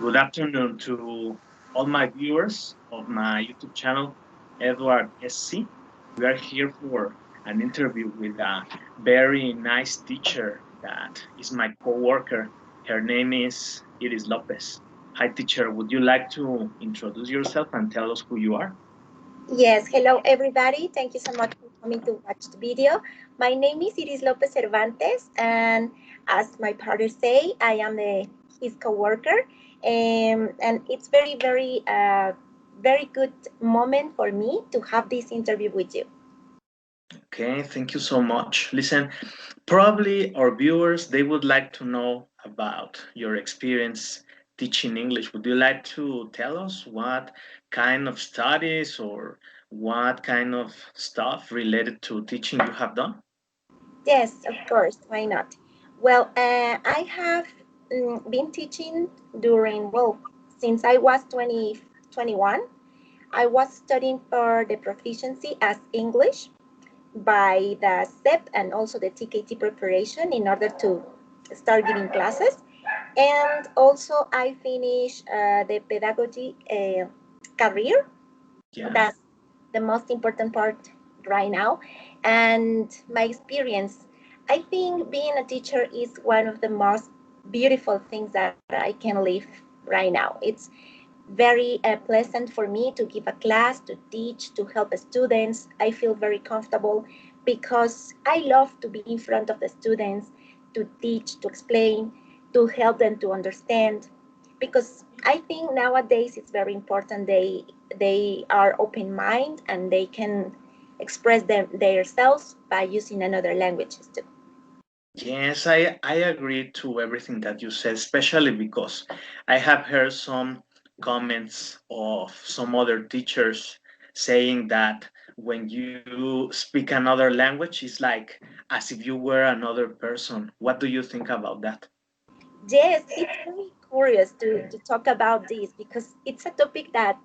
Good afternoon to all my viewers of my YouTube channel, Edward SC. We are here for an interview with a very nice teacher that is my coworker. Her name is Iris Lopez. Hi, teacher. Would you like to introduce yourself and tell us who you are? Yes, hello everybody. Thank you so much for coming to watch the video. My name is Iris Lopez Cervantes, and as my partner say, I am his coworker, and it's very good moment for me to have this interview with you. Okay, thank you so much. Listen, probably our viewers, they would like to know about your experience teaching English. Would you like to tell us what kind of studies or what kind of stuff related to teaching you have done? Yes, of course. Why not? Well, I have been teaching since I was 21. I was studying for the proficiency as English by the SEP and also the TKT preparation in order to start giving classes. And also I finished the pedagogy career. Yeah. That's the most important part right now. And my experience, I think being a teacher is one of the most beautiful things that I can live right now. It's very pleasant for me to give a class, to teach, to help students. I feel very comfortable because I love to be in front of the students, to teach, to explain, to help them to understand. Because I think nowadays it's very important they are open mind and they can express themselves by using another languages too. Yes, I agree to everything that you said, especially because I have heard some comments of some other teachers saying that when you speak another language, it's like as if you were another person. What do you think about that? Yes, it's very curious to talk about this because it's a topic that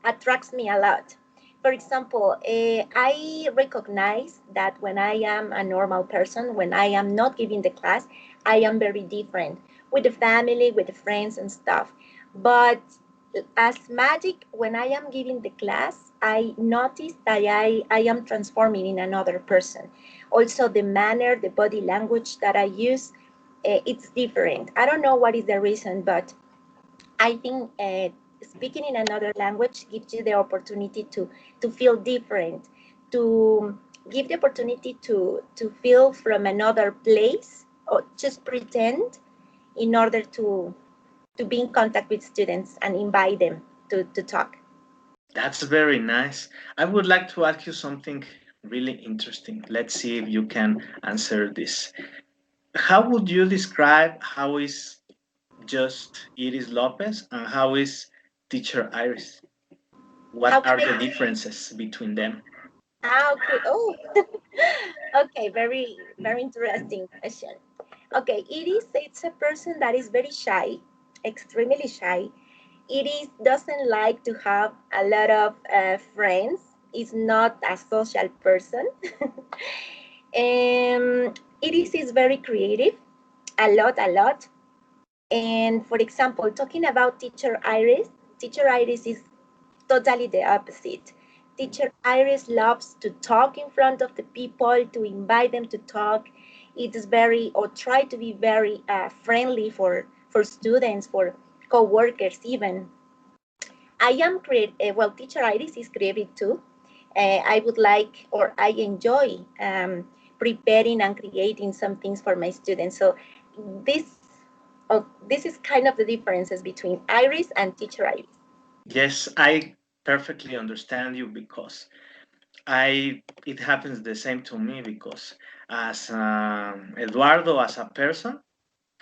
attracts me a lot. For example, I recognize that when I am a normal person, when I am not giving the class, I am very different with the family, with the friends and stuff. But as magic, when I am giving the class, I notice that I am transforming in another person. Also, the manner, the body language that I use, it's different. I don't know what is the reason, but I think speaking in another language gives you the opportunity to feel different, to give the opportunity to feel from another place or just pretend in order to be in contact with students and invite them to talk. That's very nice. I would like to ask you something really interesting. Let's see if you can answer this. How would you describe how is just Iris Lopez and how is teacher Iris? How What can are the I? differences between them? Okay. Oh, okay. Very interesting question. Okay, it's a person that is very shy, extremely shy. It is doesn't like to have a lot of friends. Is not a social person. It is very creative, a lot. And for example, talking about Teacher Iris is totally the opposite. Teacher Iris loves to talk in front of the people, to invite them to talk. It is very, or try to be very friendly for students, for co-workers even. I am well, Teacher Iris is creative too. I would like, or I enjoy preparing and creating some things for my students. So this, this is kind of the differences between Iris and Teacher Iris. Yes, I perfectly understand you because I it happens the same to me because as Eduardo as a person,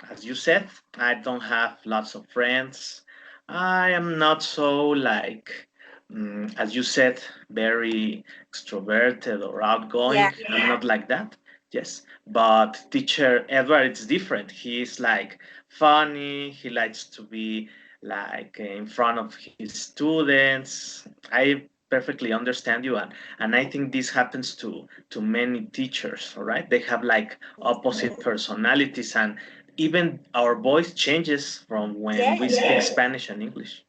as you said, I don't have lots of friends. I am not so like, as you said, very extroverted or Yeah. outgoing. I'm not like that. Yes, but teacher Edward, it's different. He's like funny. He likes to be like in front of his students. I perfectly understand you, and I think this happens to many teachers. All right, they have like opposite personalities, and even our voice changes from when we Yes, speak Spanish and English.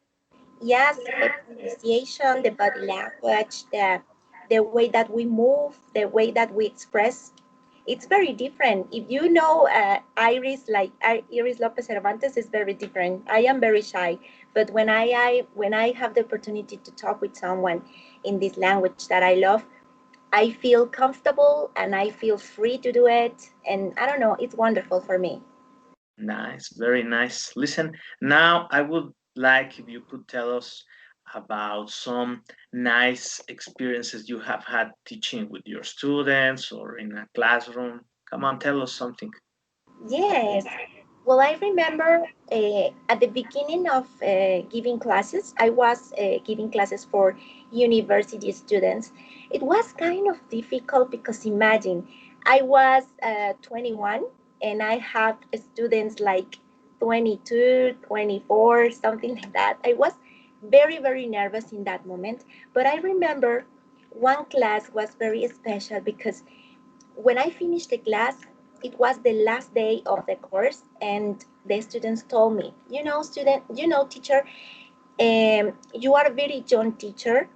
yes, the pronunciation, the body language, the way that we move, the way that we express, it's very different. If you know Iris, like Iris Lopez Cervantes, is very different. I am very shy, but when I have the opportunity to talk with someone in this language that I love, I feel comfortable and I feel free to do it. And I don't know, it's wonderful for me. Nice, very nice. Listen, now I would like if you could tell us about some nice experiences you have had teaching with your students or in a classroom. Come on, tell us something. Yes. Well, I remember at the beginning of giving classes, I was giving classes for university students. It was kind of difficult because imagine I was 21 and I have students like 22, 24, something like that. I was very, very nervous in that moment. But I remember one class was very special because when I finished the class, it was the last day of the course, and the students told me, teacher, you are a very young teacher,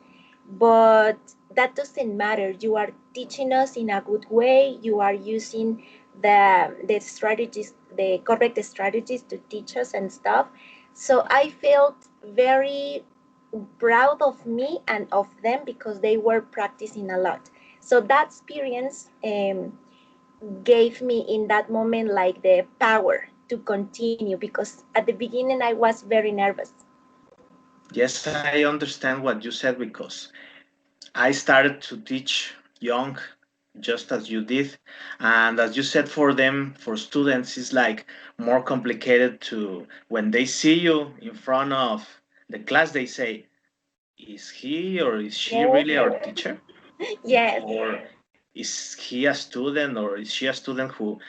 but that doesn't matter. You are teaching us in a good way. You are using the strategies, the correct strategies to teach us and stuff. So I felt very proud of me and of them because they were practicing a lot. So that experience gave me in that moment like the power to continue because at the beginning I was very nervous. Yes, I understand what you said because I started to teach young, just as you did. And as you said, for them, for students, it's like more complicated to when they see you in front of the class, they say, is he or is she Yes, really our teacher? yes, Or is he a student or is she a student who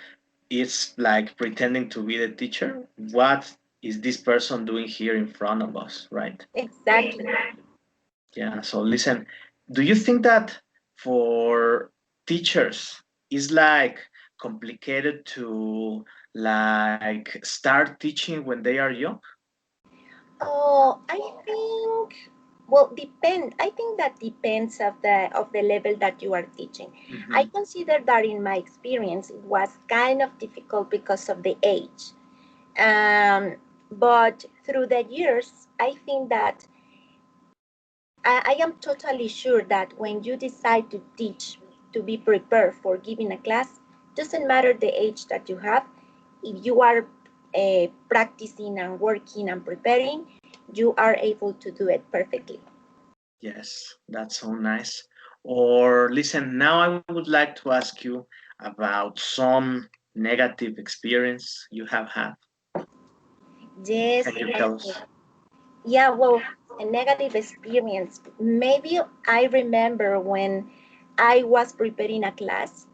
is like pretending to be the teacher? What is this person doing here in front of us, right? exactly. Yeah, so listen, do you think that for teachers is like complicated to like start teaching when they are young? Oh, I think, well, depend. I think that depends of the level that you are teaching. I Hmm. consider that in my experience it was kind of difficult because of the age. But through the years, I think that I am totally sure that when you decide to teach, to be prepared for giving a class, doesn't matter the age that you have. If you are practicing and working and preparing, you are able to do it perfectly. Yes, that's so nice. Or listen, now I would like to ask you about some negative experience you have had. Yes, Can you tell us? yeah, well, a negative experience. Maybe I remember when I was preparing a class,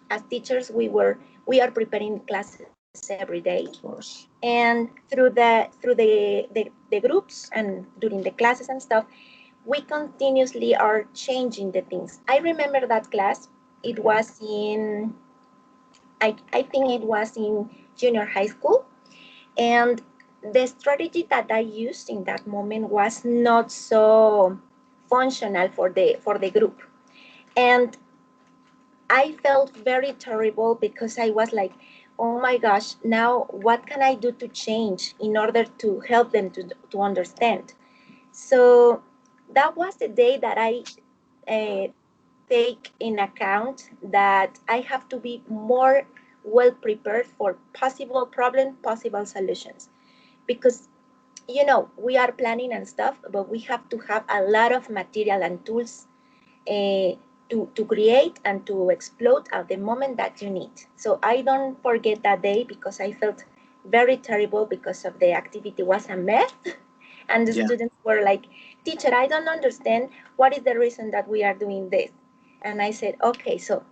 as teachers we are preparing classes every day. Of course. And through the groups and during the classes and stuff, we continuously are changing the things. I remember that class. It was in I think it was in junior high school, and the strategy that I used in that moment was not so functional for the group. And I felt very terrible because I was like, oh my gosh, now what can I do to change in order to help them to understand? So that was the day that I uh, take in account that I have to be more well prepared for possible problem, possible solutions. Because, we are planning and stuff, but we have to have a lot of material and tools uh, to create and to explode at the moment that you need. So I don't forget that day because I felt very terrible because of the activity was a mess. And the Yeah. students were like, teacher, I don't understand what is the reason that we are doing this. And I said, okay, so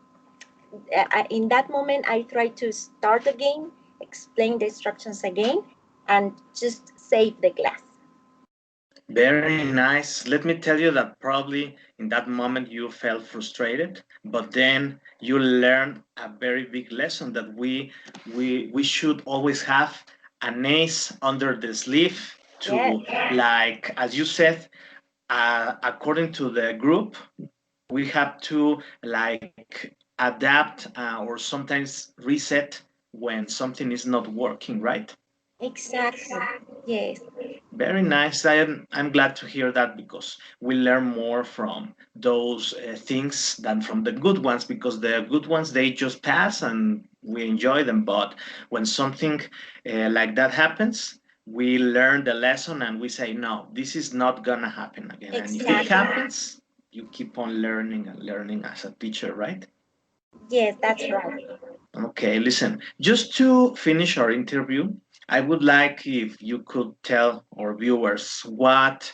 in that moment, I tried to start again, explain the instructions again, and just save the class. Very nice. Let me tell you that probably in that moment you felt frustrated, but then you learn a very big lesson that we should always have an ace under the sleeve Yes, to, like as you said, according to the group, we have to like adapt or sometimes reset when something is not working, right? exactly. Yes, Very nice. I'm glad to hear that because we learn more from those things than from the good ones, because the good ones they just pass and we enjoy them. But when something like that happens, we learn the lesson and we say, no, this is not gonna happen again. And if it exactly. happens, you keep on learning and learning as a teacher, right? Yes, that's right. Okay, listen, just to finish our interview, I would like if you could tell our viewers what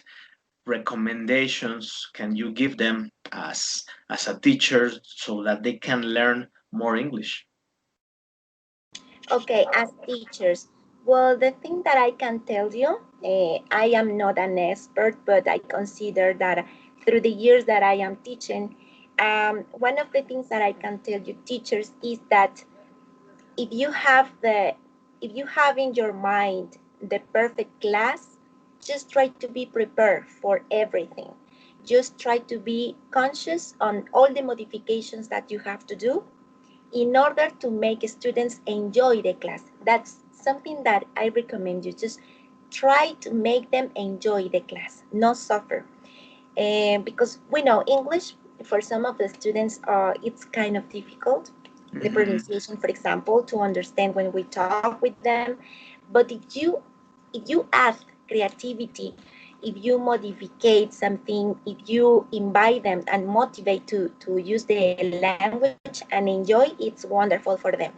recommendations can you give them as a teacher so that they can learn more English. Okay, as teachers, well, the thing that I can tell you, I am not an expert, but I consider that through the years that I am teaching, one of the things that I can tell you, teachers, is that if you have the if you have in your mind the perfect class, just try to be prepared for everything. Just try to be conscious on all the modifications that you have to do in order to make students enjoy the class. That's something that I recommend you. Just try to make them enjoy the class, not suffer. Because we know English, for some of the students, it's kind of difficult. The Mhm. pronunciation, for example, to understand when we talk with them. But if you add creativity, if you modificate something, if you invite them and motivate to use the language and enjoy, it's wonderful for them.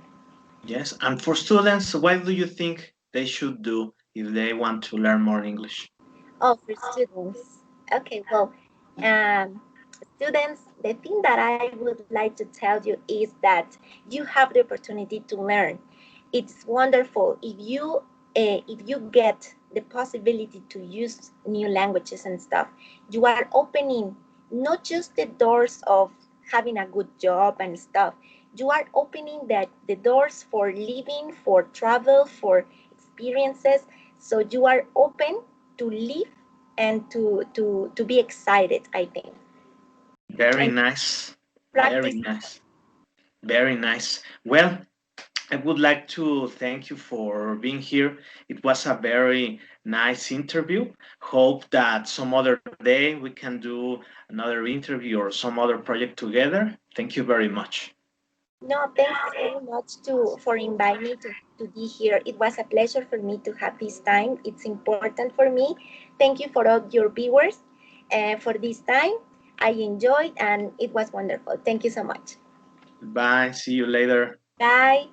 Yes, and for students, what do you think they should do if they want to learn more English? Oh, for students. Okay, well, um, students, the thing that I would like to tell you is that you have the opportunity to learn. It's wonderful if you get the possibility to use new languages and stuff. You are opening not just the doors of having a good job and stuff. You are opening the doors for living, for travel, for experiences. So you are open to live and to be excited, I think, Very and nice. Very practice. nice. Very nice. Well, I would like to thank you for being here. It was a very nice interview. Hope that some other day we can do another interview or some other project together. Thank you very much. No, thanks very much to for inviting me to be here. It was a pleasure for me to have this time. It's important for me. Thank you for all your viewers for this time. I enjoyed and it was wonderful. Thank you so much. Bye. See you later. Bye.